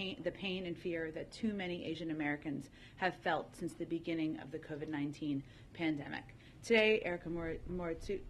the pain and fear that too many Asian Americans have felt since the beginning of the COVID-19 pandemic. Today, Erica Moratugu,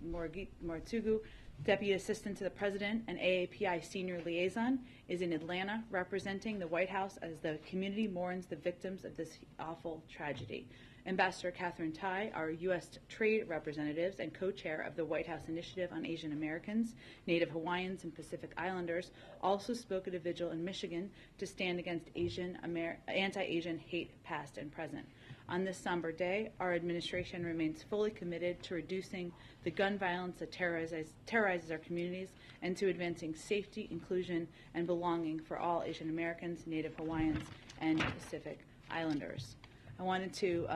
Deputy Assistant to the President and AAPI Senior Liaison, is in Atlanta representing the White House as the community mourns the victims of this awful tragedy. Ambassador Catherine Tai, our U.S. Trade Representatives and co-chair of the White House Initiative on Asian Americans, Native Hawaiians, and Pacific Islanders, also spoke at a vigil in Michigan to stand against anti-Asian hate past and present. On this somber day, our administration remains fully committed to reducing the gun violence that terrorizes our communities and to advancing safety, inclusion, and belonging for all Asian Americans, Native Hawaiians, and Pacific Islanders. I wanted to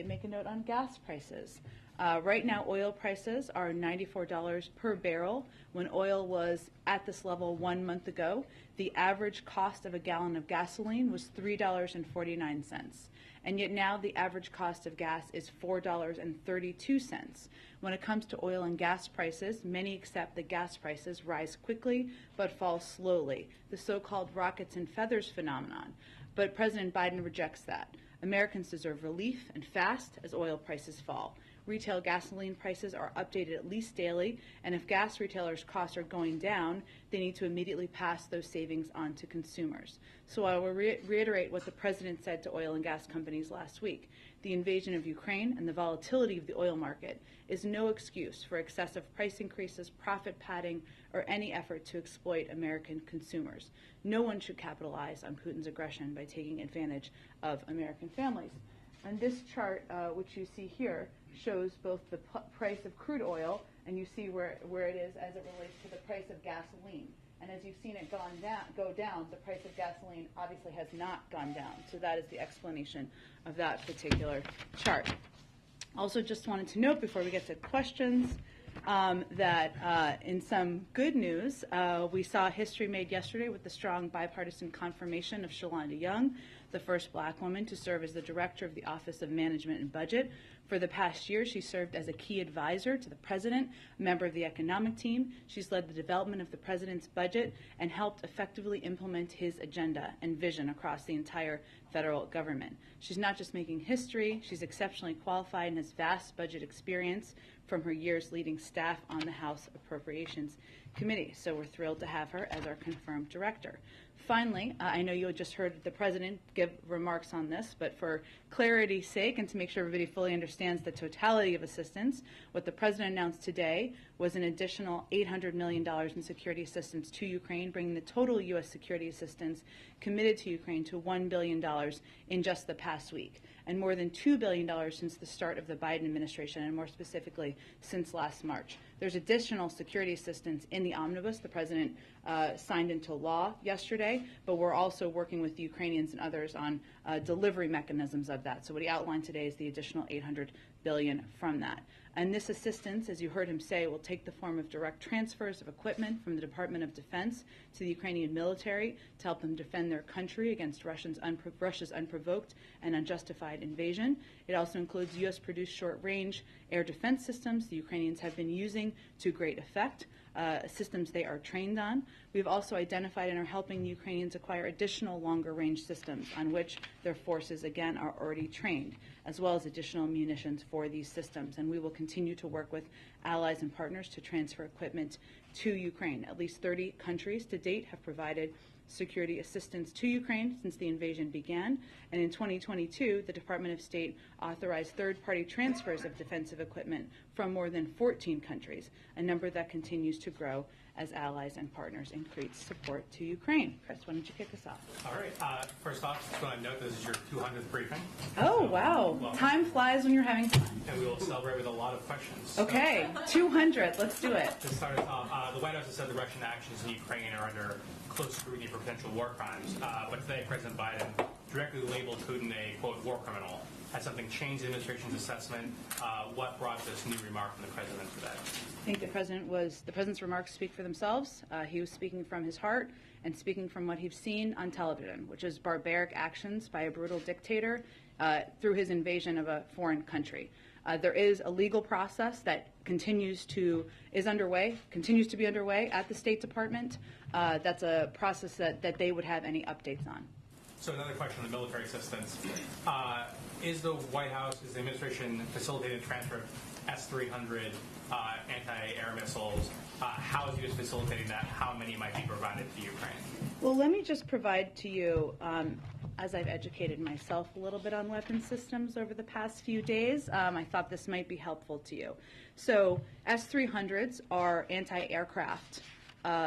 make a note on gas prices. Right now, oil prices are $94 per barrel. When oil was at this level 1 month ago, the average cost of a gallon of gasoline was $3.49. And yet now the average cost of gas is $4.32. When it comes to oil and gas prices, many accept that gas prices rise quickly but fall slowly, the so-called rockets and feathers phenomenon. But President Biden rejects that. Americans deserve relief and fast as oil prices fall. Retail gasoline prices are updated at least daily, and if gas retailers' costs are going down, they need to immediately pass those savings on to consumers. So I will reiterate what the President said to oil and gas companies last week. The invasion of Ukraine and the volatility of the oil market is no excuse for excessive price increases, profit padding, or any effort to exploit American consumers. No one should capitalize on Putin's aggression by taking advantage of American families. And this chart, which you see here, shows both the price of crude oil, and you see where it is as it relates to the price of gasoline. And as you've seen it go down, the price of gasoline obviously has not gone down. So that is the explanation of that particular chart. Also just wanted to note before we get to questions that in some good news, we saw history made yesterday with the strong bipartisan confirmation of Shalonda Young, the first black woman to serve as the director of the Office of Management and Budget. For the past year, she served as a key advisor to the president, a member of the economic team. She's led the development of the president's budget and helped effectively implement his agenda and vision across the entire federal government. She's not just making history, she's exceptionally qualified and has vast budget experience from her years leading staff on the House Appropriations Committee. So we're thrilled to have her as our confirmed director. Finally, I know you just heard the President give remarks on this, but for clarity's sake and to make sure everybody fully understands the totality of assistance, what the President announced today was an additional $800 million in security assistance to Ukraine, bringing the total U.S. security assistance committed to Ukraine to $1 billion in just the past week, and more than $2 billion since the start of the Biden administration, and more specifically since last March. There's additional security assistance in the omnibus the President signed into law yesterday, but we're also working with the Ukrainians and others on delivery mechanisms of that. So what he outlined today is the additional $800 billion from that. And this assistance, as you heard him say, will take the form of direct transfers of equipment from the Department of Defense to the Ukrainian military to help them defend their country against Russia's unprovoked and unjustified invasion. It also includes U.S.-produced short-range air defense systems the Ukrainians have been using to great effect, systems they are trained on. We've also identified and are helping the Ukrainians acquire additional longer-range systems on which their forces, again, are already trained, as well as additional munitions for these systems. And we will continue to work with allies and partners to transfer equipment to Ukraine. At least 30 countries to date have provided security assistance to Ukraine since the invasion began. And in 2022, the Department of State authorized third-party transfers of defensive equipment from more than 14 countries, a number that continues to grow as allies and partners increase support to Ukraine. Chris, why don't you kick us off? All right. First off, just want to note this is your 200th briefing. Oh, wow. Well, time flies when you're having fun. And we will celebrate with a lot of questions. Okay, 200. Let's do it. To start us off, the White House has said the Russian actions in Ukraine are under close scrutiny for potential war crimes. But today, President Biden directly labeled Putin a, quote, war criminal. Has something changed the administration's assessment? What brought this new remark from the president today? I think the president's remarks speak for themselves. He was speaking from his heart and speaking from what he's seen on television, which is barbaric actions by a brutal dictator through his invasion of a foreign country. There is a legal process that continues to be underway at the State Department. That's a process that they would have any updates on. So another question on the military assistance. Is the White House, is the administration facilitating the transfer of S-300 anti-air missiles? How is the U.S. facilitating that? How many might be provided to Ukraine? Well, let me just provide to you, as I've educated myself a little bit on weapon systems over the past few days, I thought this might be helpful to you. So S-300s are anti-aircraft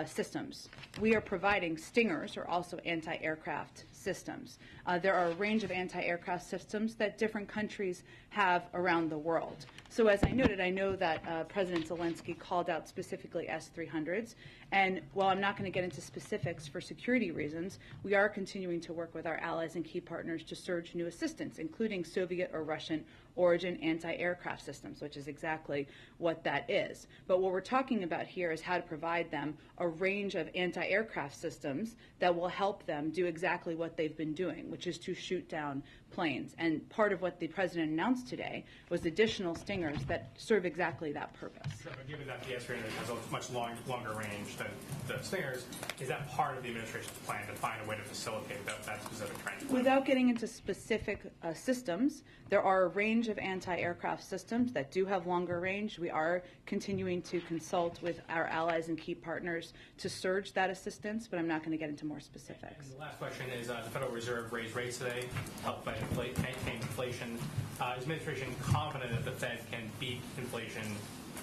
systems. We are providing Stingers, are also anti-aircraft systems. There are a range of anti-aircraft systems that different countries have around the world. So as I noted, I know that President Zelensky called out specifically S-300s, and while I'm not going to get into specifics for security reasons, we are continuing to work with our allies and key partners to surge new assistance, including Soviet or Russian origin anti-aircraft systems, which is exactly what that is. But what we're talking about here is how to provide them a range of anti-aircraft systems that will help them do exactly what they've been doing, which is to shoot down planes. And part of what the president announced today was additional Stingers that serve exactly that purpose. Sure, but given that the S-300 has a much longer range than the Stingers, is that part of the administration's plan to find a way to facilitate that specific training? Without getting into specific systems, there are a range of anti-aircraft systems that do have longer range. We are continuing to consult with our allies and key partners to surge that assistance, but I'm not going to get into more specifics. And the last question is, the Federal Reserve raised rates today, helped by maintain inflation. Is the administration confident that the Fed can beat inflation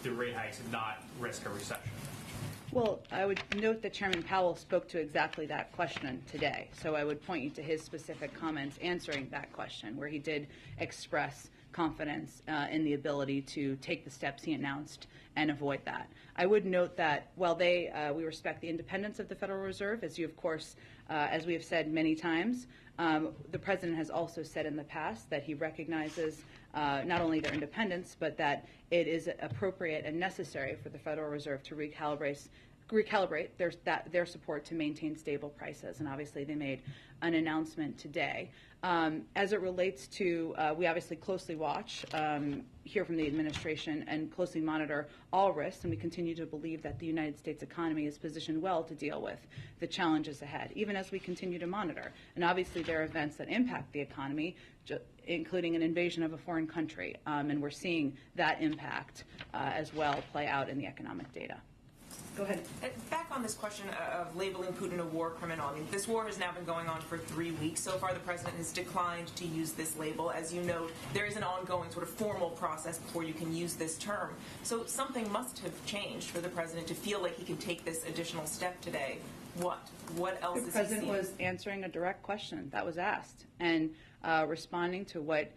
through rate hikes and not risk a recession? Well, I would note that Chairman Powell spoke to exactly that question today. So I would point you to his specific comments answering that question, where he did express confidence in the ability to take the steps he announced and avoid that. I would note that while we respect the independence of the Federal Reserve, as you, of course, as we have said many times, the President has also said in the past that he recognizes not only their independence, but that it is appropriate and necessary for the Federal Reserve to recalibrate their support to maintain stable prices. And obviously they made an announcement today. As it relates to, we obviously closely watch, hear from the administration, and closely monitor all risks, and we continue to believe that the United States economy is positioned well to deal with the challenges ahead, even as we continue to monitor. And obviously there are events that impact the economy, including an invasion of a foreign country, and we're seeing that impact as well play out in the economic data. Go ahead. Back on this question of labeling Putin a war criminal. I mean, this war has now been going on for 3 weeks. So far, the president has declined to use this label. As you know, there is an ongoing sort of formal process before you can use this term. So something must have changed for the president to feel like he can take this additional step today. What else is he seeing? The president was answering a direct question that was asked and responding to what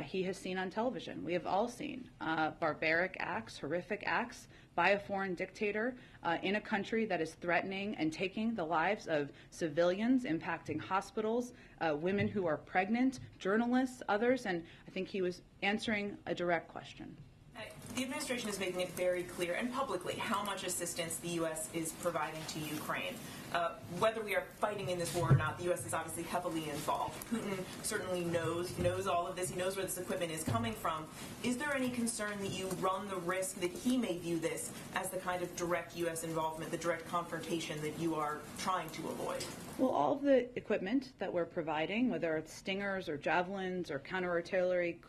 he has seen on television. We have all seen barbaric acts, horrific acts by a foreign dictator in a country that is threatening and taking the lives of civilians, impacting hospitals, women who are pregnant, journalists, others, and I think he was answering a direct question. The administration is making it very clear and publicly how much assistance the U.S. is providing to Ukraine. Whether we are fighting in this war or not, the U.S. is obviously heavily involved. Putin certainly knows all of this. He knows where this equipment is coming from. Is there any concern that you run the risk that he may view this as the kind of direct U.S. involvement, the direct confrontation that you are trying to avoid? Well, all of the equipment that we're providing, whether it's Stingers or Javelins or counter-artillery,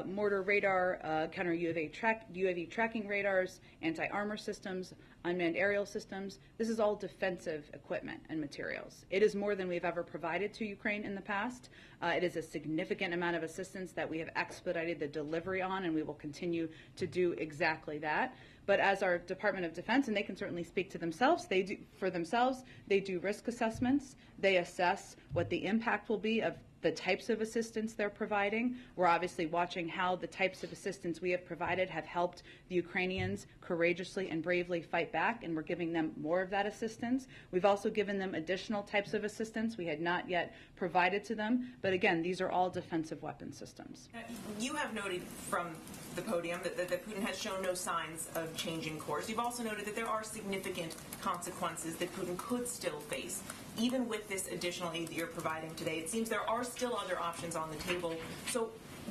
mortar radar, counter UAV tracking radars, anti-armor systems, unmanned aerial systems. This is all defensive equipment and materials. It is more than we've ever provided to Ukraine in the past. It is a significant amount of assistance that we have expedited the delivery on, and we will continue to do exactly that. But as our Department of Defense, and they can certainly speak to themselves, they do risk assessments. They assess what the impact will be of the types of assistance they're providing. We're obviously watching how the types of assistance we have provided have helped the Ukrainians courageously and bravely fight back, and we're giving them more of that assistance. We've also given them additional types of assistance we had not yet provided to them. But again, these are all defensive weapon systems. You have noted from the podium that Putin has shown no signs of changing course. You've also noted that there are significant consequences that Putin could still face. Even with this additional aid that you're providing today, it seems there are still other options on the table. So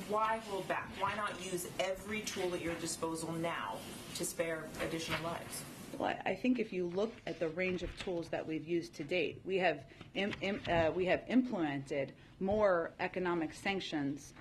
why hold back? Why not use every tool at your disposal now to spare additional lives? Well, I think if you look at the range of tools that we've used to date, we have implemented more economic sanctions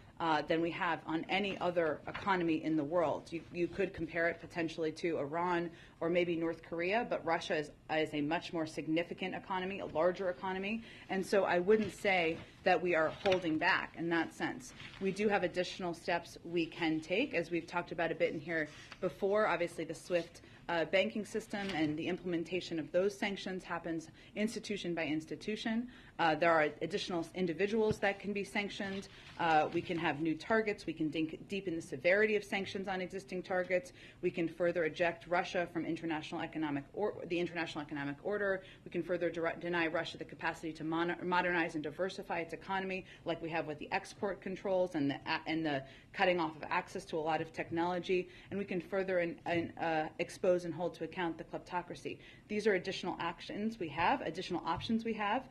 than we have on any other economy in the world. You could compare it potentially to Iran or maybe North Korea, but Russia is a much more significant economy, a larger economy, and so I wouldn't say that we are holding back in that sense. We do have additional steps we can take, as we've talked about a bit in here before. Obviously, the SWIFT banking system and the implementation of those sanctions happens institution by institution. There are additional individuals that can be sanctioned. We can have new targets. We can deepen the severity of sanctions on existing targets. We can further eject Russia from the international economic order. We can further deny Russia the capacity to modernize and diversify its economy, like we have with the export controls and the cutting off of access to a lot of technology. And we can further expose and hold to account the kleptocracy. These are additional actions we have, additional options we have,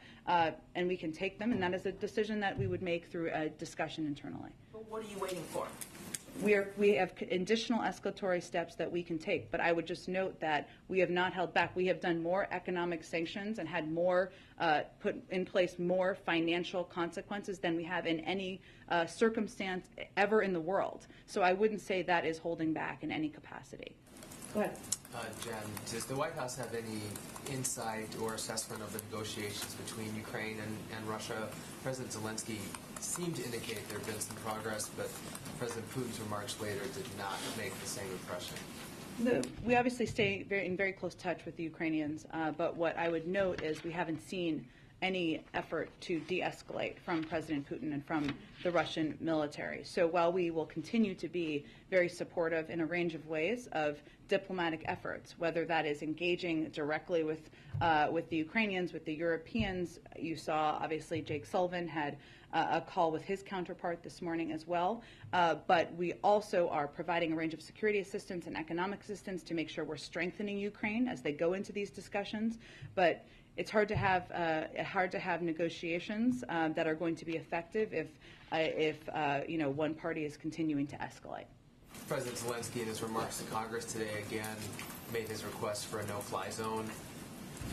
and we can take them, and that is a decision that we would make through a discussion internally. But what are you waiting for? We have additional escalatory steps that we can take, but I would just note that we have not held back. We have done more economic sanctions and had more put in place more financial consequences than we have in any circumstance ever in the world. So I wouldn't say that is holding back in any capacity. Go ahead. Jen, does the White House have any insight or assessment of the negotiations between Ukraine and Russia? President Zelensky seemed to indicate there had been some progress, but President Putin's remarks later did not make the same impression. We obviously stay in very close touch with the Ukrainians, but what I would note is we haven't seen any effort to de-escalate from President Putin and from the Russian military. So while we will continue to be very supportive in a range of ways of diplomatic efforts, whether that is engaging directly with the Ukrainians, with the Europeans, you saw obviously Jake Sullivan had a call with his counterpart this morning as well, but we also are providing a range of security assistance and economic assistance to make sure we're strengthening Ukraine as they go into these discussions. But it's hard to have negotiations that are going to be effective if one party is continuing to escalate. President Zelensky, in his remarks to Congress today, again made his request for a no-fly zone.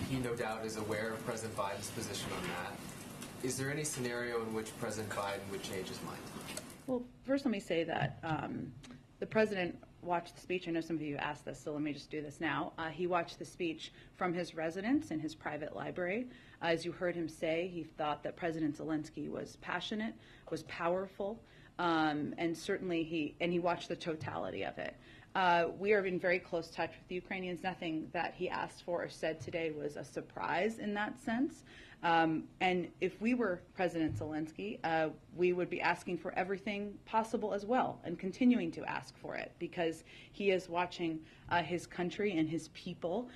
He no doubt is aware of President Biden's position on that. Is there any scenario in which President Biden would change his mind? Well, first let me say that the president watched the speech. I know some of you asked this, so let me just do this now. He watched the speech from his residence in his private library. As you heard him say, he thought that President Zelensky was passionate, was powerful, and certainly he watched the totality of it. We are in very close touch with the Ukrainians. Nothing that he asked for or said today was a surprise in that sense. And if we were President Zelensky, we would be asking for everything possible as well and continuing to ask for it, because he is watching his country and his people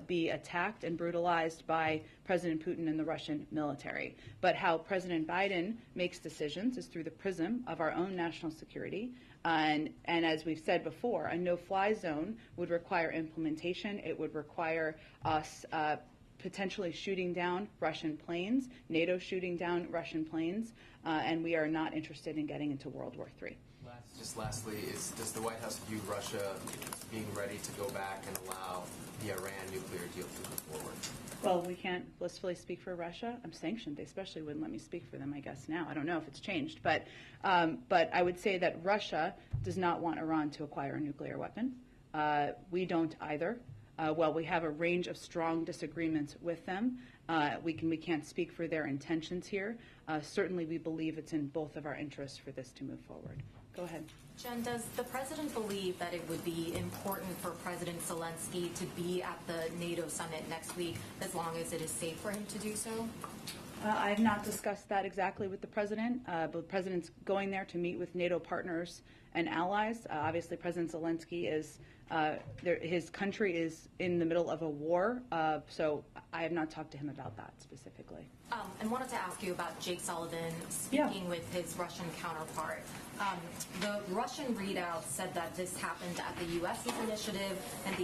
be attacked and brutalized by President Putin and the Russian military. But how President Biden makes decisions is through the prism of our own national security. And as we've said before, a no-fly zone would require implementation. It would require us potentially shooting down Russian planes, NATO shooting down Russian planes, and we are not interested in getting into World War III. Just lastly, does the White House view Russia being ready to go back and allow the Iran nuclear deal to move forward? Well, we can't blissfully speak for Russia. I'm sanctioned. They especially wouldn't let me speak for them, I guess, now. I don't know if it's changed. But I would say that Russia does not want Iran to acquire a nuclear weapon. We don't either. While we have a range of strong disagreements with them, we can't speak for their intentions here. Certainly we believe it's in both of our interests for this to move forward. Go ahead. Jen, does the president believe that it would be important for President Zelensky to be at the NATO summit next week as long as it is safe for him to do so? I have not discussed that exactly with the president, but the president's going there to meet with NATO partners and allies. Obviously, President Zelensky is, his country is in the middle of a war, so I have not talked to him about that specifically. And wanted to ask you about Jake Sullivan speaking with his Russian counterpart. The Russian readout said that this happened at the U.S.'s initiative, and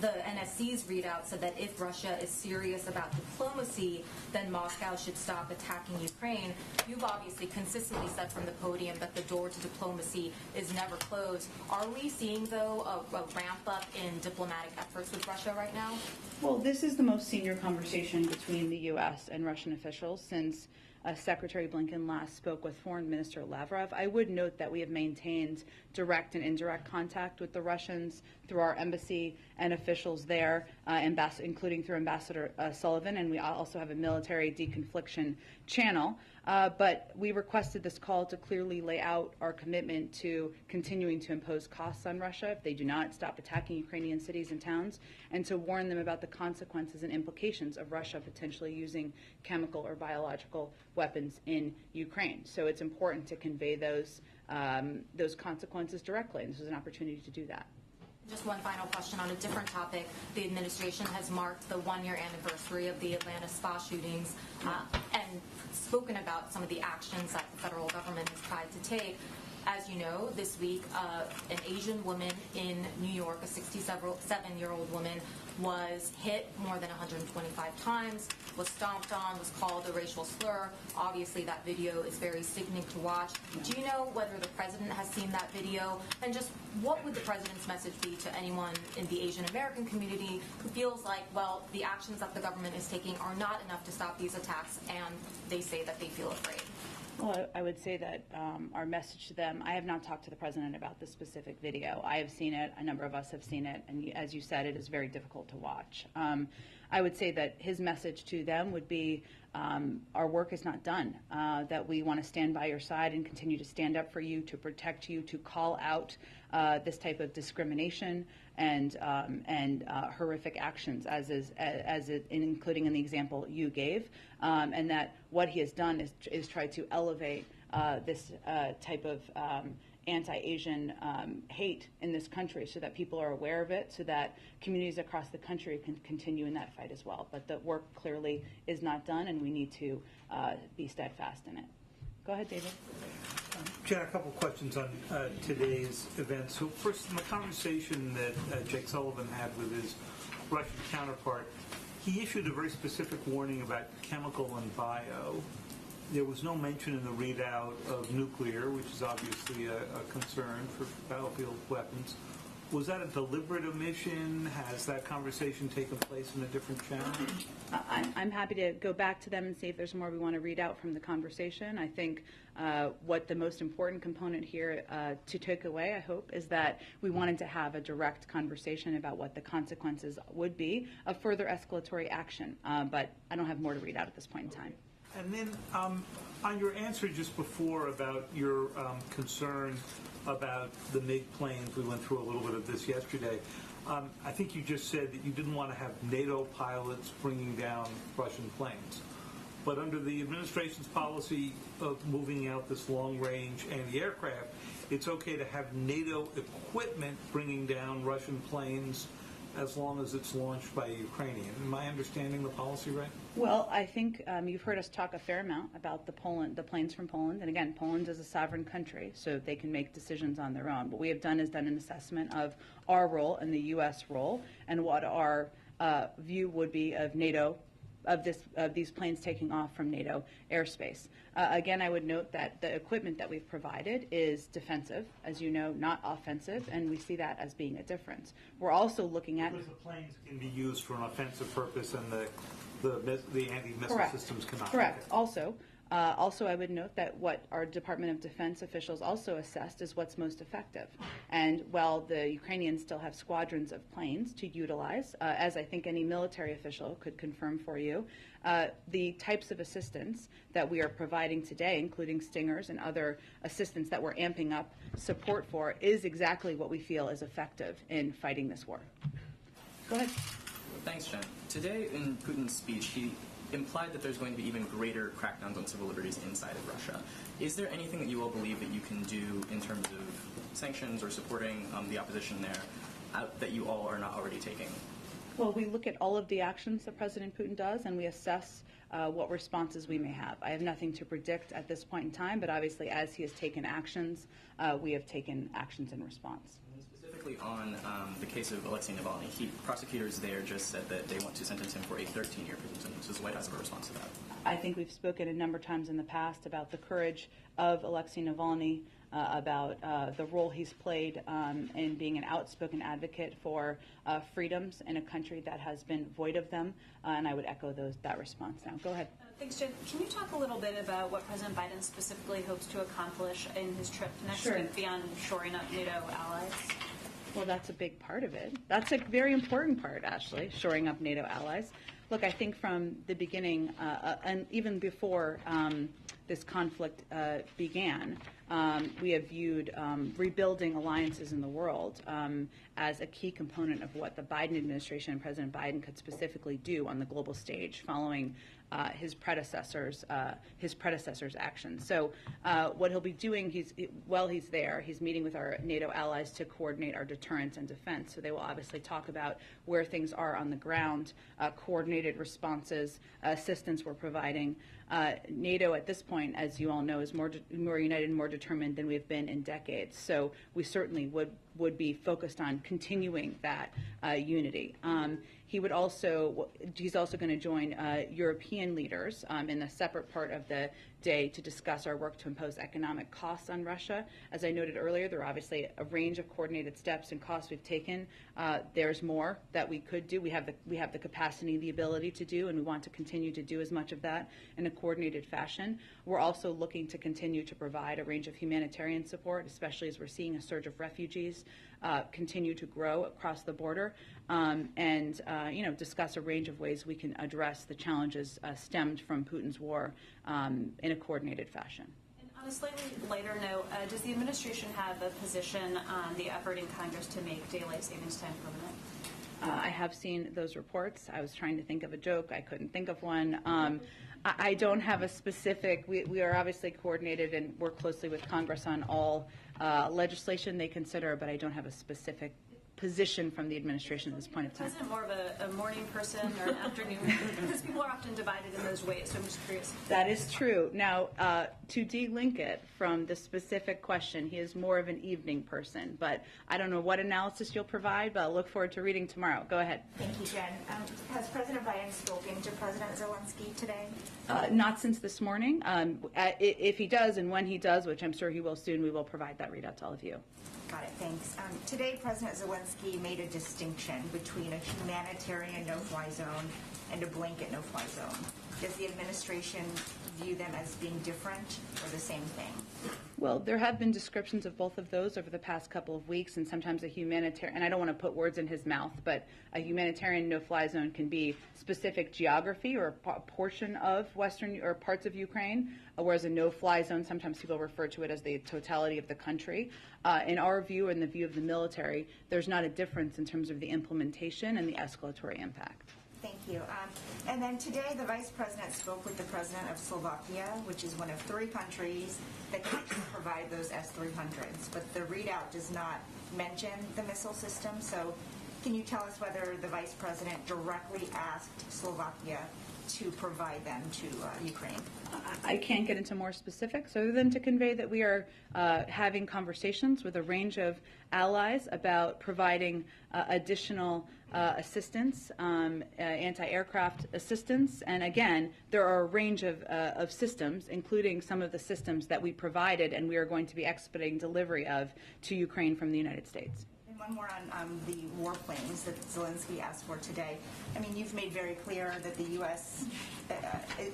the NSC's readout said that if Russia is serious about diplomacy, then Moscow should stop attacking Ukraine. You've obviously consistently said from the podium that the door to diplomacy is never closed. Are we seeing, though, a ramp up in diplomatic efforts with Russia right now? Well, this is the most senior conversation between the U.S. and Russian officials since Secretary Blinken last spoke with Foreign Minister Lavrov. I would note that we have maintained direct and indirect contact with the Russians through our embassy and officials there, including through Ambassador Sullivan, and we also have a military deconfliction channel. But we requested this call to clearly lay out our commitment to continuing to impose costs on Russia if they do not stop attacking Ukrainian cities and towns, and to warn them about the consequences and implications of Russia potentially using chemical or biological weapons in Ukraine. So it's important to convey those consequences directly, and this is an opportunity to do that. Just one final question on a different topic. The administration has marked the one-year anniversary of the Atlanta spa shootings and spoken about some of the actions that the federal government has tried to take. As you know, this week, an Asian woman in New York, a 67-year-old woman, was hit more than 125 times, was stomped on, was called a racial slur. Obviously, that video is very sickening to watch. Do you know whether the president has seen that video? And just what would the president's message be to anyone in the Asian American community who feels like, well, the actions that the government is taking are not enough to stop these attacks, and they say that they feel afraid? Well, I would say that our message to them, I have not talked to the president about this specific video. I have seen it, a number of us have seen it, and as you said, it is very difficult to watch. I would say that his message to them would be our work is not done, that we want to stand by your side and continue to stand up for you, to protect you, to call out this type of discrimination and horrific actions, including in the example you gave, and that what he has done is try to elevate this type of anti-Asian hate in this country so that people are aware of it, so that communities across the country can continue in that fight as well. But the work clearly is not done, and we need to be steadfast in it. Go ahead, David. Jen, a couple questions on today's event. So first, in the conversation that Jake Sullivan had with his Russian counterpart, he issued a very specific warning about chemical and bio. There was no mention in the readout of nuclear, which is obviously a concern for battlefield weapons. Was that a deliberate omission? Has that conversation taken place in a different channel? I'm happy to go back to them and see if there's more we want to read out from the conversation. I think what the most important component here to take away, I hope, is that we wanted to have a direct conversation about what the consequences would be of further escalatory action. But I don't have more to read out at this point in time. And then on your answer just before about your concern about the MiG planes, we went through a little bit of this yesterday. I think you just said that you didn't want to have NATO pilots bringing down Russian planes. But under the administration's policy of moving out this long-range anti-aircraft, it's okay to have NATO equipment bringing down Russian planes as long as it's launched by a Ukrainian. Am I understanding the policy right? Well, I think you've heard us talk a fair amount about the planes from Poland. And again, Poland is a sovereign country, so they can make decisions on their own. What we have done is done an assessment of our role and the U.S. role and what our view would be of NATO, of these planes taking off from NATO airspace. Again, I would note that the equipment that we've provided is defensive, as you know, not offensive, and we see that as being a difference. We're also looking at... Because the planes can be used for an offensive purpose and the anti-missile systems cannot. Correct. Also, I would note that what our Department of Defense officials also assessed is what's most effective. And while the Ukrainians still have squadrons of planes to utilize, as I think any military official could confirm for you, the types of assistance that we are providing today, including Stingers and other assistance that we're amping up support for, is exactly what we feel is effective in fighting this war. Go ahead. Thanks, Jen. Today in Putin's speech, he implied that there's going to be even greater crackdowns on civil liberties inside of Russia. Is there anything that you all believe that you can do in terms of sanctions or supporting the opposition there that you all are not already taking? Well, we look at all of the actions that President Putin does, and we assess what responses we may have. I have nothing to predict at this point in time, but obviously as he has taken actions, we have taken actions in response. Specifically on the case of Alexei Navalny, prosecutors there just said that they want to sentence him for a 13-year prison sentence. Does the White House have a response to that? I think we've spoken a number of times in the past about the courage of Alexei Navalny, about the role he's played in being an outspoken advocate for freedoms in a country that has been void of them, and I would echo that response now. Go ahead. Thanks, Jen. Can you talk a little bit about what President Biden specifically hopes to accomplish in his trip next Sure. week beyond shoring up NATO allies? Well, that's a big part of it. That's a very important part, actually, shoring up NATO allies. Look, I think from the beginning, and even before this conflict began, we have viewed rebuilding alliances in the world as a key component of what the Biden administration and President Biden could specifically do on the global stage following his predecessor's actions. So what he'll be doing, while he's there, he's meeting with our NATO allies to coordinate our deterrence and defense. So they will obviously talk about where things are on the ground, coordinated responses, assistance we're providing. NATO at this point, as you all know, is more united and more determined than we've been in decades. So we certainly would be focused on continuing that unity. He's also going to join European leaders in a separate part of the day to discuss our work to impose economic costs on Russia. As I noted earlier, there are obviously a range of coordinated steps and costs we've taken. There's more that we could do. We have the capacity, the ability to do, and we want to continue to do as much of that in a coordinated fashion. We're also looking to continue to provide a range of humanitarian support, especially as we're seeing a surge of refugees continue to grow across the border, and discuss a range of ways we can address the challenges stemmed from Putin's war in a coordinated fashion. And on a slightly lighter note, does the administration have a position on the effort in Congress to make daylight savings time permanent? I have seen those reports. I was trying to think of a joke. I couldn't think of one. I don't have a specific. We are obviously coordinated and work closely with Congress on all legislation they consider, but I don't have a specific position from the administration at this point in time. Isn't more of a morning person or an afternoon? Because people are often divided in those ways, so I'm just curious. That is true. Now, to de-link it from the specific question, he is more of an evening person, but I don't know what analysis you'll provide, but I'll look forward to reading tomorrow. Go ahead. Thank you, Jen. Has President Biden spoken to President Zelensky today? Not since this morning. If he does, and when he does, which I'm sure he will soon, we will provide that readout to all of you. Got it, thanks. Today, President Zelensky made a distinction between a humanitarian no-fly zone and a blanket no-fly zone. Does the administration view them as being different or the same thing? Well, there have been descriptions of both of those over the past couple of weeks, and sometimes a humanitarian, and I don't want to put words in his mouth, but a humanitarian no-fly zone can be specific geography or a portion of Western or parts of Ukraine, whereas a no-fly zone, sometimes people refer to it as the totality of the country. In our view, and the view of the military, there's not a difference in terms of the implementation and the escalatory impact. Thank you. And then today, the Vice President spoke with the President of Slovakia, which is one of 3 countries that can provide those S-300s. But the readout does not mention the missile system. So can you tell us whether the Vice President directly asked Slovakia to provide them to Ukraine? I can't get into more specifics other than to convey that we are having conversations with a range of allies about providing additional assistance, anti-aircraft assistance, and again, there are a range of systems, including some of the systems that we provided and we are going to be expediting delivery of to Ukraine from the United States. One more on the warplanes that Zelensky asked for today. I mean, you've made very clear that the U.S.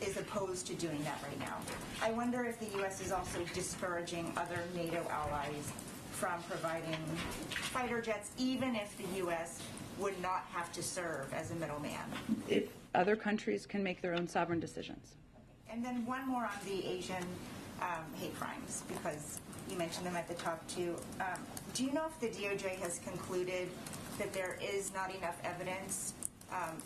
is opposed to doing that right now. I wonder if the U.S. is also discouraging other NATO allies from providing fighter jets, even if the U.S. would not have to serve as a middleman. If other countries can make their own sovereign decisions. And then one more on the Asian hate crimes, because you mentioned them at the top too. Do you know if the DOJ has concluded that there is not enough evidence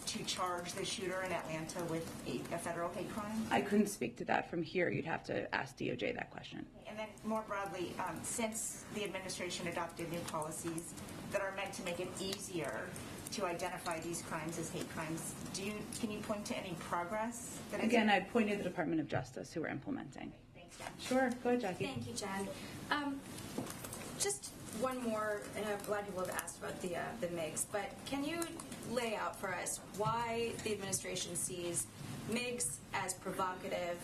to charge the shooter in Atlanta with a federal hate crime? I couldn't speak to that from here. You'd have to ask DOJ that question. And then more broadly, since the administration adopted new policies that are meant to make it easier to identify these crimes as hate crimes. Can you point to any progress? Again, I'd point to the Department of Justice who are implementing. Thanks, Jen. Sure, go ahead, Jackie. Thank you, Jen. Just one more, and a lot of people have asked about the MiGs, but can you lay out for us why the administration sees MiGs as provocative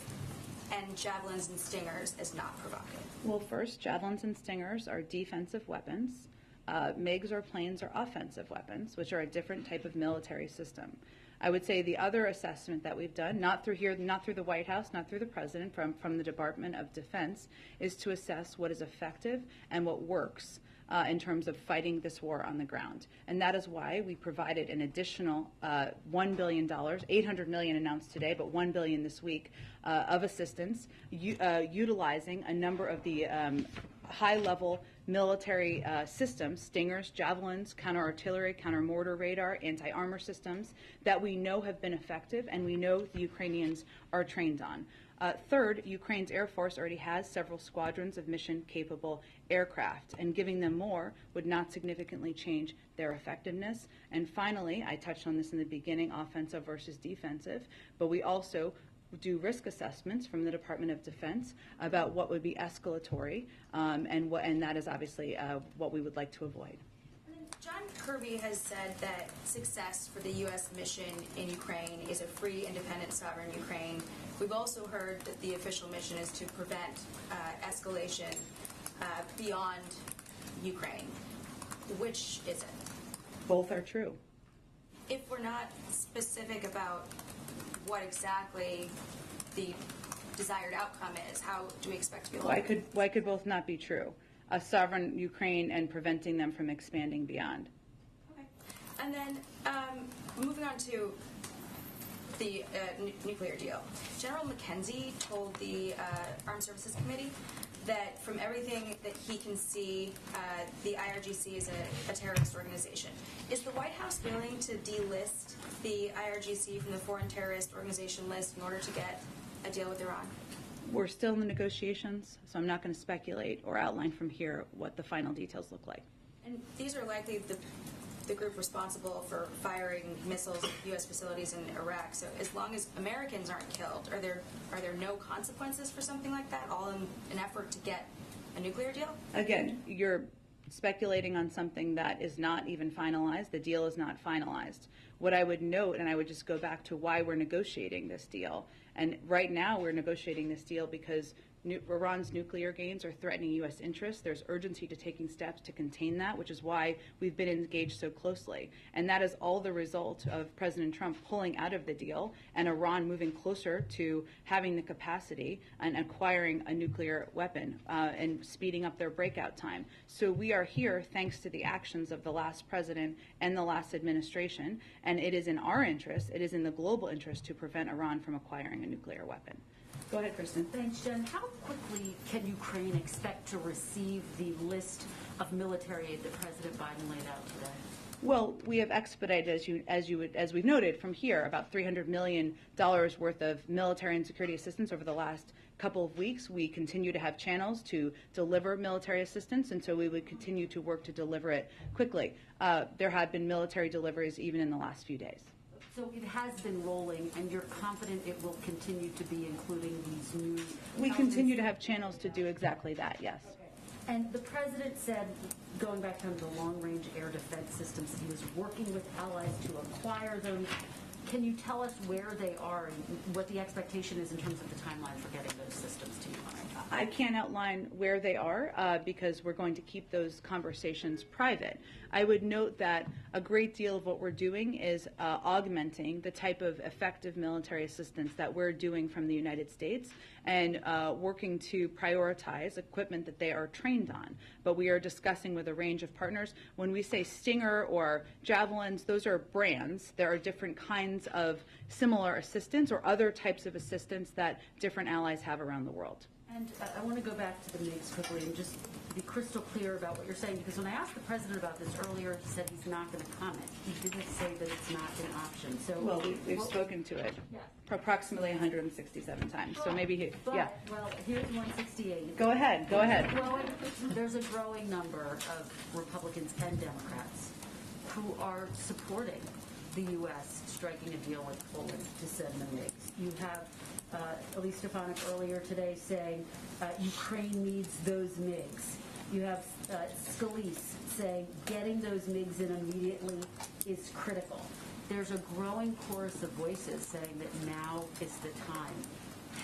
and javelins and stingers as not provocative? Well, first, javelins and stingers are defensive weapons. MiGs or planes are offensive weapons, which are a different type of military system. I would say the other assessment that we've done, not through here, not through the White House, not through the President, from the Department of Defense, is to assess what is effective and what works in terms of fighting this war on the ground. And that is why we provided an additional $1 billion, $800 million announced today, but $1 billion this week of assistance, utilizing a number of the high-level military systems, stingers, javelins, counter-artillery, counter-mortar radar, anti-armor systems that we know have been effective and we know the Ukrainians are trained on. Third, Ukraine's Air Force already has several squadrons of mission-capable aircraft, and giving them more would not significantly change their effectiveness. And finally, I touched on this in the beginning, offensive versus defensive, but we also do risk assessments from the Department of Defense about what would be escalatory, and that is obviously what we would like to avoid. John Kirby has said that success for the U.S. mission in Ukraine is a free, independent, sovereign Ukraine. We've also heard that the official mission is to prevent escalation beyond Ukraine. Which is it? Both are true. If we're not specific about what exactly the desired outcome is, how do we expect to be able to... Why could both not be true? A sovereign Ukraine and preventing them from expanding beyond. Okay. And then moving on to the nuclear deal. General McKenzie told the Armed Services Committee that from everything that he can see, the IRGC is a terrorist organization. Is the White House willing to delist the IRGC from the foreign terrorist organization list in order to get a deal with Iran? We're still in the negotiations, so I'm not going to speculate or outline from here what the final details look like. And these are likely the group responsible for firing missiles at U.S. facilities in Iraq. So as long as Americans aren't killed, are there no consequences for something like that, all in an effort to get a nuclear deal? Again, you're speculating on something that is not even finalized. The deal is not finalized. What I would note, and I would just go back to why we're negotiating this deal, and right now we're negotiating this deal because Iran's nuclear gains are threatening U.S. interests. There's urgency to taking steps to contain that, which is why we've been engaged so closely. And that is all the result of President Trump pulling out of the deal and Iran moving closer to having the capacity and acquiring a nuclear weapon and speeding up their breakout time. So we are here thanks to the actions of the last president and the last administration, and it is in our interest, it is in the global interest to prevent Iran from acquiring a nuclear weapon. Go ahead, Kristen. Thanks, Jen. How quickly can Ukraine expect to receive the list of military aid that President Biden laid out today? Well, we have expedited, as we've noted from here, about $300 million worth of military and security assistance over the last couple of weeks. We continue to have channels to deliver military assistance, and so we would continue to work to deliver it quickly. There have been military deliveries even in the last few days. So it has been rolling, and you're confident it will continue to be, including these new... We continue to have channels to do exactly that, yes. And the president said, going back to the long-range air defense systems, he was working with allies to acquire them. Can you tell us where they are and what the expectation is in terms of the timeline for getting those systems to you? I can't outline where they are because we're going to keep those conversations private. I would note that a great deal of what we're doing is augmenting the type of effective military assistance that we're doing from the United States and working to prioritize equipment that they are trained on. But we are discussing with a range of partners. When we say Stinger or Javelins, those are brands. There are different kinds of similar assistance or other types of assistance that different allies have around the world. And I want to go back to the MiGs quickly and just be crystal clear about what you're saying, because when I asked the president about this earlier, he said he's not going to comment. He didn't say that it's not an option. So well, we've spoken to it approximately 167 times. So maybe he, well, here's 168. Go ahead. There's a growing number of Republicans and Democrats who are supporting the U.S. striking a deal with Poland to send the MiGs. You have Elise Stefanik earlier today saying Ukraine needs those MiGs. You have Scalise saying getting those MiGs in immediately is critical. There's a growing chorus of voices saying that now is the time.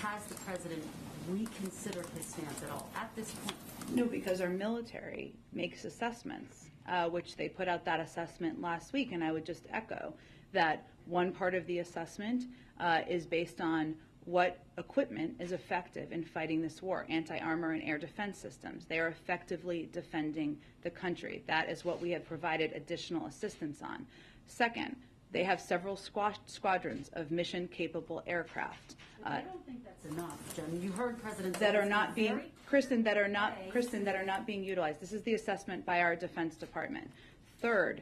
Has the president reconsidered his stance at all at this point? No, because our military makes assessments, which they put out that assessment last week, and I would just echo that one part of the assessment is based on what equipment is effective in fighting this war, anti-armor and air defense systems. They are effectively defending the country. That is what we have provided additional assistance on. Second, they have several squadrons of mission-capable aircraft. I don't think that's enough, Jen. You heard President that are Zelensky not being, very Kristen, that are not being utilized. This is the assessment by our Defense Department. Third,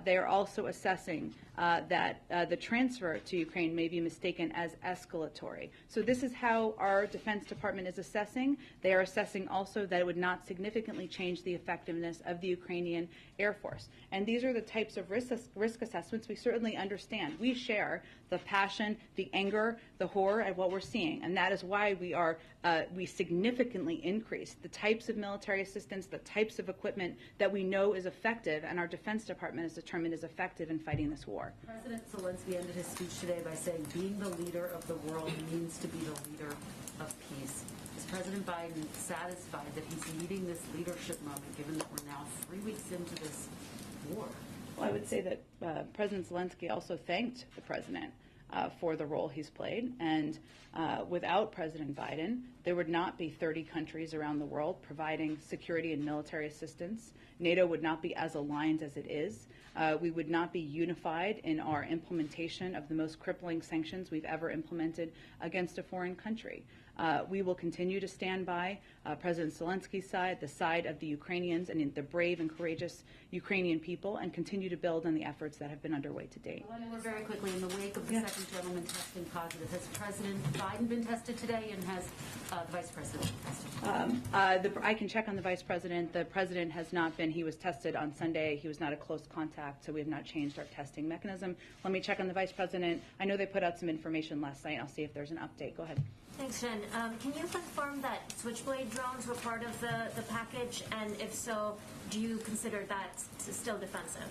they are also assessing that the transfer to Ukraine may be mistaken as escalatory. So this is how our Defense Department is assessing. They are assessing also that it would not significantly change the effectiveness of the Ukrainian Air Force. And these are the types of risk assessments we certainly understand. We share the passion, the anger, the horror at what we're seeing. And that is why we significantly increase the types of military assistance, the types of equipment that we know is effective, and our Defense Department has determined is effective in fighting this war. President Zelensky ended his speech today by saying being the leader of the world means to be the leader of peace. Is President Biden satisfied that he's leading this leadership moment, given that we're now 3 weeks into this war? Well, I would say that President Zelensky also thanked the president for the role he's played. And without President Biden, there would not be 30 countries around the world providing security and military assistance. NATO would not be as aligned as it is. We would not be unified in our implementation of the most crippling sanctions we've ever implemented against a foreign country. We will continue to stand by President Zelensky's side, the side of the Ukrainians and the brave and courageous Ukrainian people, and continue to build on the efforts that have been underway to date. Very quickly, in the wake of the second gentleman testing positive, has President Biden been tested today, and has the Vice President been tested? I can check on the Vice President. The President has not been. He was tested on Sunday. He was not a close contact, so we have not changed our testing mechanism. Let me check on the Vice President. I know they put out some information last night. I'll see if there's an update. Go ahead. Thanks, Jen. Can you confirm that Switchblade drones were part of the package? And if so, do you consider that still defensive?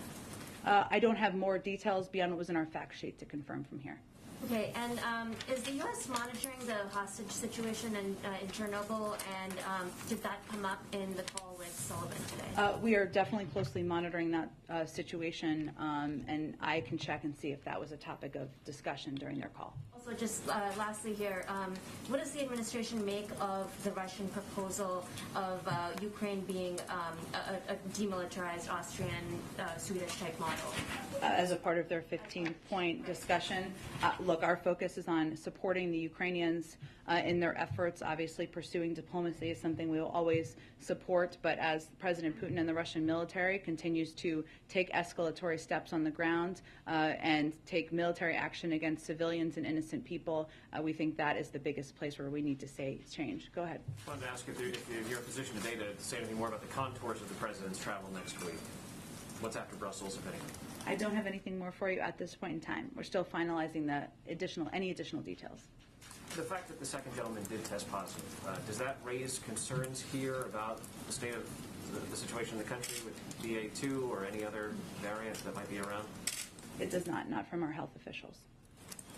I don't have more details beyond what was in our fact sheet to confirm from here. Okay, and is the U.S. monitoring the hostage situation in Chernobyl, and did that come up in the call with Sullivan today? We are definitely closely monitoring that situation, and I can check and see if that was a topic of discussion during their call. Also, just lastly here, what does the administration make of the Russian proposal of Ukraine being a demilitarized Austrian, Swedish-type model? As a part of their 15-point discussion, look, our focus is on supporting the Ukrainians in their efforts. Obviously, pursuing diplomacy is something we will always support, but as President Putin and the Russian military continues to take escalatory steps on the ground and take military action against civilians and innocent people, we think that is the biggest place where we need to say change. Go ahead. I wanted to ask if you're in a position today to say anything more about the contours of the president's travel next week. What's after Brussels, if anything? I don't have anything more for you at this point in time. We're still finalizing any additional details. The fact that the second gentleman did test positive, does that raise concerns here about the state of the situation in the country with BA2 or any other variant that might be around? It does not from our health officials.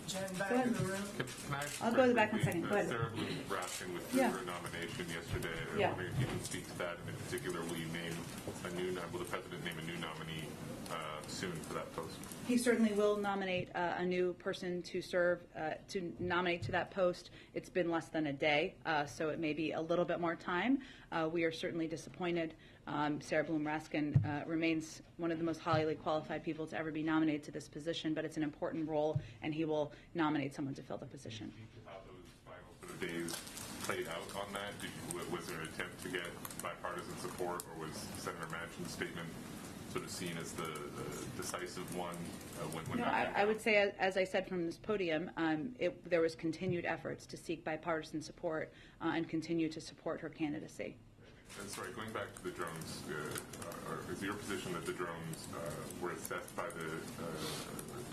Jen, back in the room. I'll go back in a second. Go ahead. Sarah Bloom Raskin withdrew her nomination yesterday. I'm wondering if you can speak to that, and in particular, will the president name a new nominee soon for that post? He certainly will nominate a new person to serve, to nominate to that post. It's been less than a day, so it may be a little bit more time. We are certainly disappointed. Sarah Bloom Raskin remains one of the most highly qualified people to ever be nominated to this position, but it's an important role, and he will nominate someone to fill the position. How those final sort of days played out on that? Was there an attempt to get bipartisan support, or was Senator Manchin's statement sort of seen as the decisive one? No, I would say, as I said from this podium, there was continued efforts to seek bipartisan support and continue to support her candidacy. And sorry, going back to the drones, is your position that the drones were assessed by the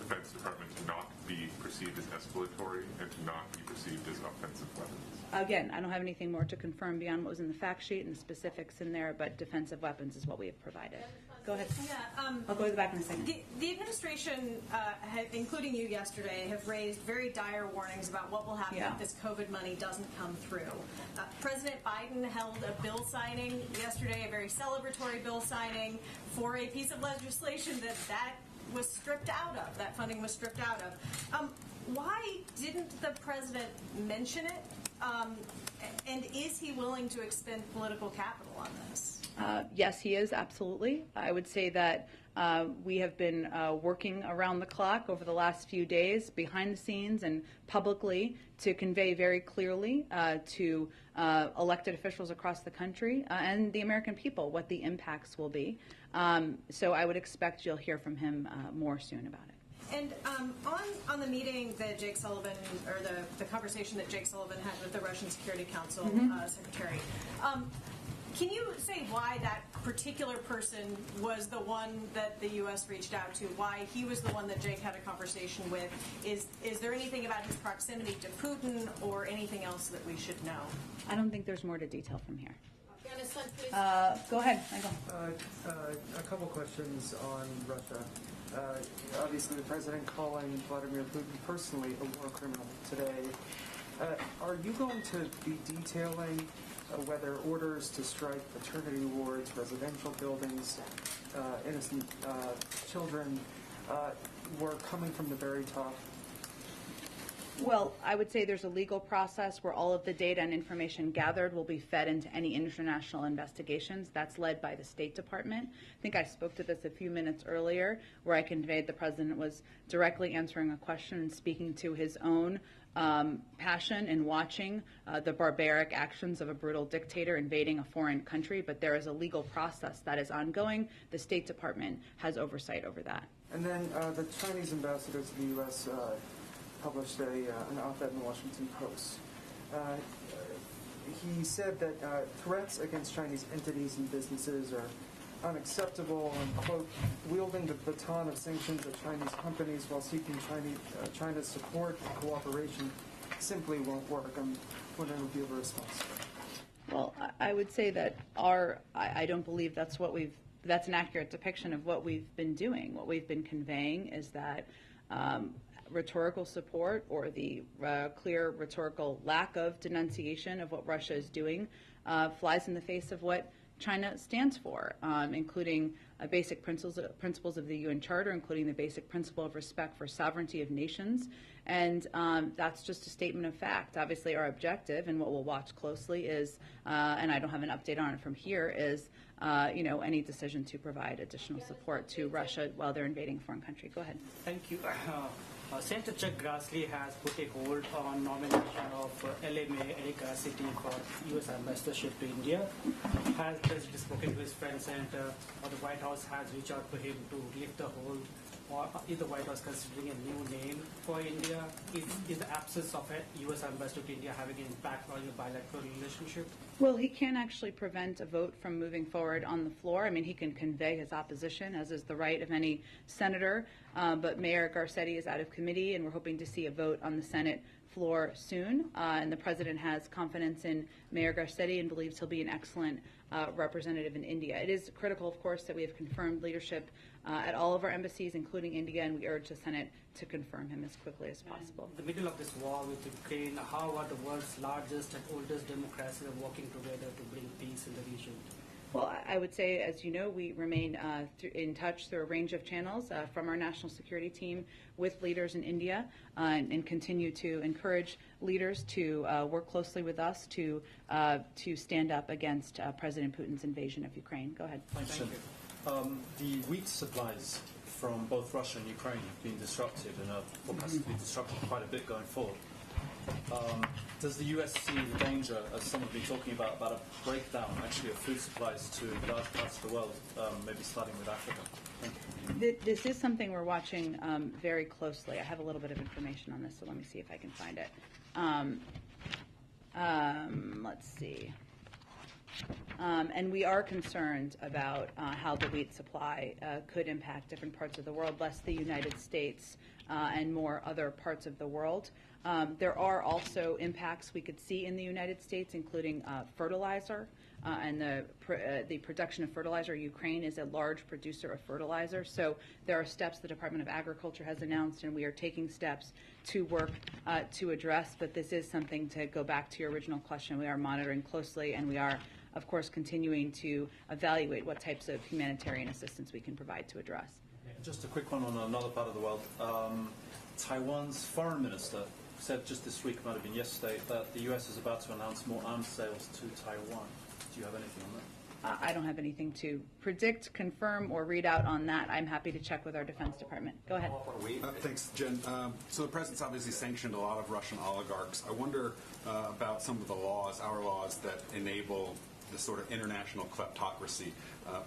Defense Department to not be perceived as escalatory and to not be perceived as offensive weapons? Again, I don't have anything more to confirm beyond what was in the fact sheet and the specifics in there, but defensive weapons is what we have provided. Go ahead. Yeah, I'll go to the back in a second. The administration, including you yesterday, have raised very dire warnings about what will happen if this COVID money doesn't come through. President Biden held a bill signing yesterday, a very celebratory bill signing for a piece of legislation that was stripped out of, that funding was stripped out of. Why didn't the president mention it? And is he willing to expend political capital on this? Yes, he is, absolutely. I would say that we have been working around the clock over the last few days, behind the scenes and publicly, to convey very clearly to elected officials across the country and the American people what the impacts will be. So I would expect you'll hear from him more soon about it. And on the meeting that Jake Sullivan, or the conversation that Jake Sullivan had with the Russian Security Council secretary, can you say why that particular person was the one that the U.S. reached out to, why he was the one that Jake had a conversation with? Is there anything about his proximity to Putin or anything else that we should know? I don't think there's more to detail from here. Afghanistan, please. Go ahead, Michael. A couple questions on Russia. Obviously, the president calling Vladimir Putin personally a war criminal today. Are you going to be detailing whether orders to strike maternity wards, residential buildings, innocent children were coming from the very top? Well, I would say there's a legal process where all of the data and information gathered will be fed into any international investigations. That's led by the State Department. I think I spoke to this a few minutes earlier, where I conveyed the president was directly answering a question and speaking to his own passion in watching the barbaric actions of a brutal dictator invading a foreign country. But there is a legal process that is ongoing. The State Department has oversight over that. And then the Chinese ambassador to the U.S. Published an op-ed in the Washington Post. He said that threats against Chinese entities and businesses are unacceptable and, quote, wielding the baton of sanctions at Chinese companies while seeking China's support and cooperation simply won't work. I'm wondering if you have a response. Well, I would say that I don't believe that's that's an accurate depiction of what we've been doing. What we've been conveying is that rhetorical support or the clear rhetorical lack of denunciation of what Russia is doing flies in the face of what China stands for, including basic principles of the UN Charter, including the basic principle of respect for sovereignty of nations. And that's just a statement of fact. Obviously, our objective and what we'll watch closely is, and I don't have an update on it from here, is any decision to provide additional support to Russia while they're invading a foreign country. Go ahead. Thank you. Senator Chuck Grassley has put a hold on nomination of LMA Erika sitting for U.S. ambassadorship to India. Has the President spoken to his friend Senator, or the White House has reached out to him to lift the hold? Or is the White House considering a new name for India? Is the absence of a U.S. ambassador to India having an impact on your bilateral relationship? Well, he can't actually prevent a vote from moving forward on the floor. I mean, he can convey his opposition, as is the right of any senator. But Mayor Garcetti is out of committee, and we're hoping to see a vote on the Senate floor soon. And the president has confidence in Mayor Garcetti and believes he'll be an excellent representative in India. It is critical, of course, that we have confirmed leadership at all of our embassies, including India, and we urge the Senate to confirm him as quickly as possible. In the middle of this war with Ukraine, how are the world's largest and oldest democracies working together to bring peace in the region? Well, I would say, as you know, we remain in touch through a range of channels from our national security team with leaders in India and continue to encourage leaders to work closely with us to stand up against President Putin's invasion of Ukraine. Go ahead. Thank you. The wheat supplies from both Russia and Ukraine have been disrupted and are forecast to be disrupted quite a bit going forward. Does the US see the danger, as some have been talking about a breakdown actually of food supplies to large parts of the world, maybe starting with Africa? Thank you. This is something we're watching very closely. I have a little bit of information on this, so let me see if I can find it. Let's see. And we are concerned about how the wheat supply could impact different parts of the world, less the United States and more other parts of the world. There are also impacts we could see in the United States, including fertilizer and the production of fertilizer. Ukraine is a large producer of fertilizer, so there are steps the Department of Agriculture has announced, and we are taking steps to work to address. But this is something, to go back to your original question, we are monitoring closely, and we are, of course, continuing to evaluate what types of humanitarian assistance we can provide to address. Just a quick one on another part of the world. Taiwan's foreign minister said just this week, might have been yesterday, that the U.S. is about to announce more arms sales to Taiwan. Do you have anything on that? I don't have anything to predict, confirm, or read out on that. I'm happy to check with our Defense Department. Go ahead. Thanks, Jen. So the president's obviously sanctioned a lot of Russian oligarchs. I wonder about some of the laws, our laws, that enable this sort of international kleptocracy.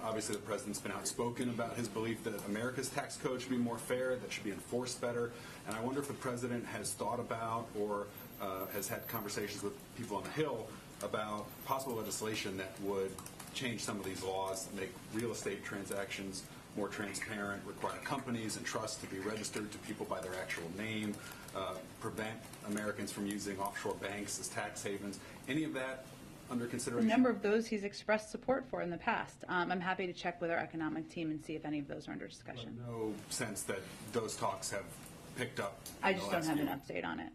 Obviously, the president's been outspoken about his belief that America's tax code should be more fair, that should be enforced better. And I wonder if the president has thought about or has had conversations with people on the Hill about possible legislation that would change some of these laws, make real estate transactions more transparent, require companies and trusts to be registered to people by their actual name, prevent Americans from using offshore banks as tax havens. Any of that under consideration? A number of those he's expressed support for in the past. I'm happy to check with our economic team and see if any of those are under discussion. No sense that those talks have picked up? I just don't have an update on it.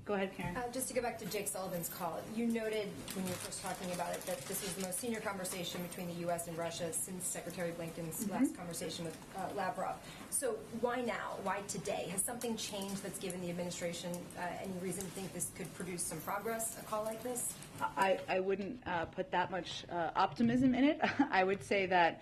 Go ahead, Karen. Just to go back to Jake Sullivan's call, you noted when you were first talking about it that this was the most senior conversation between the U.S. and Russia since Secretary Blinken's last conversation with Lavrov. So why now? Why today? Has something changed that's given the administration any reason to think this could produce some progress, a call like this? I wouldn't put that much optimism in it. I would say that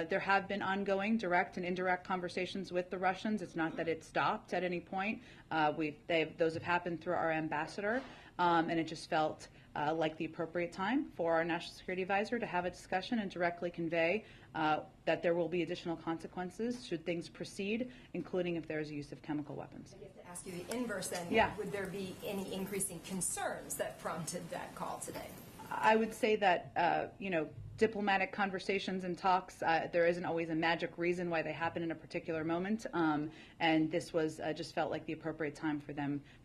there have been ongoing direct and indirect conversations with the Russians. It's not that it stopped at any point. Those have happened through our ambassador, and it just felt like the appropriate time for our National Security Advisor to have a discussion and directly convey that there will be additional consequences should things proceed, including if there's use of chemical weapons. I have to ask you the inverse then. Yeah. Would there be any increasing concerns that prompted that call today? I would say that, diplomatic conversations and talks, there isn't always a magic reason why they happen in a particular moment. And this was just felt like the appropriate time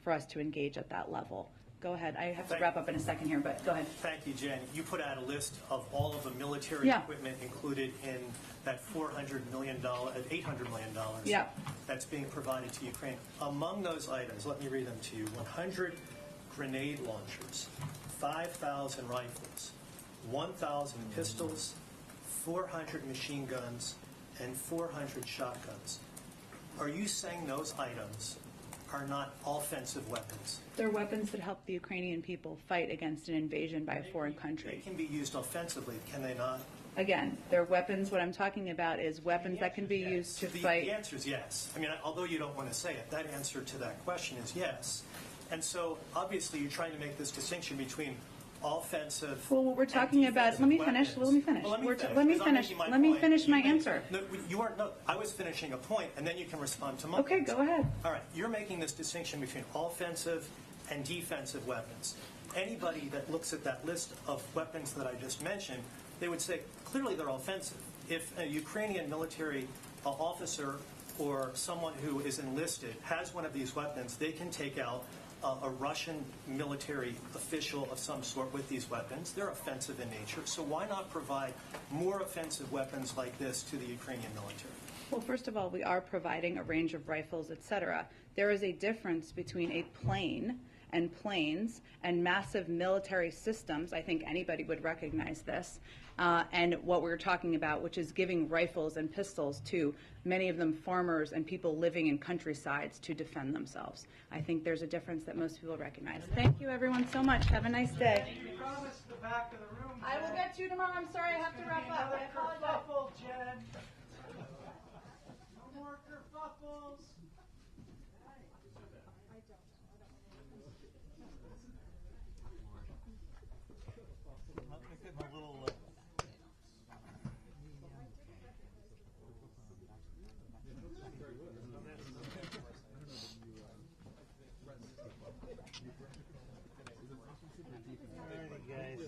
for us to engage at that level. Go ahead. I have to wrap up in a second here, but go ahead. Thank you, Jen. You put out a list of all of the military equipment included in that $800 million that's being provided to Ukraine. Among those items, let me read them to you: 100 grenade launchers, 5,000 rifles, 1,000 pistols, 400 machine guns, and 400 shotguns. Are you saying those items are not offensive weapons? They're weapons that help the Ukrainian people fight against an invasion by a foreign country. They can be used offensively, can they not? Again, they're weapons. What I'm talking about is weapons that can be used to fight. The answer is yes. I mean, although you don't want to say it, that answer to that question is yes. And so, obviously, you're trying to make this distinction between offensive. Well, what we're talking about. Let me finish. Well, Let me finish my answer. No, you aren't. No, I was finishing a point, and then you can respond to my. Okay, go ahead. All right, you're making this distinction between offensive and defensive weapons. Anybody that looks at that list of weapons that I just mentioned, they would say clearly they're offensive. If a Ukrainian military officer or someone who is enlisted has one of these weapons, they can take out a Russian military official of some sort with these weapons. They're offensive in nature. So why not provide more offensive weapons like this to the Ukrainian military? Well, first of all, we are providing a range of rifles, etc. There is a difference between a plane and planes and massive military systems. I think anybody would recognize this. And what we're talking about, which is giving rifles and pistols to many of them farmers and people living in countrysides to defend themselves. I think there's a difference that most people recognize. Thank you, everyone, so much. Have a nice day. You promised the back of the room. I will get to you tomorrow. I'm sorry I have to wrap up. I apologize. Kerfuffle, Jen. No more kerfuffles. Guys.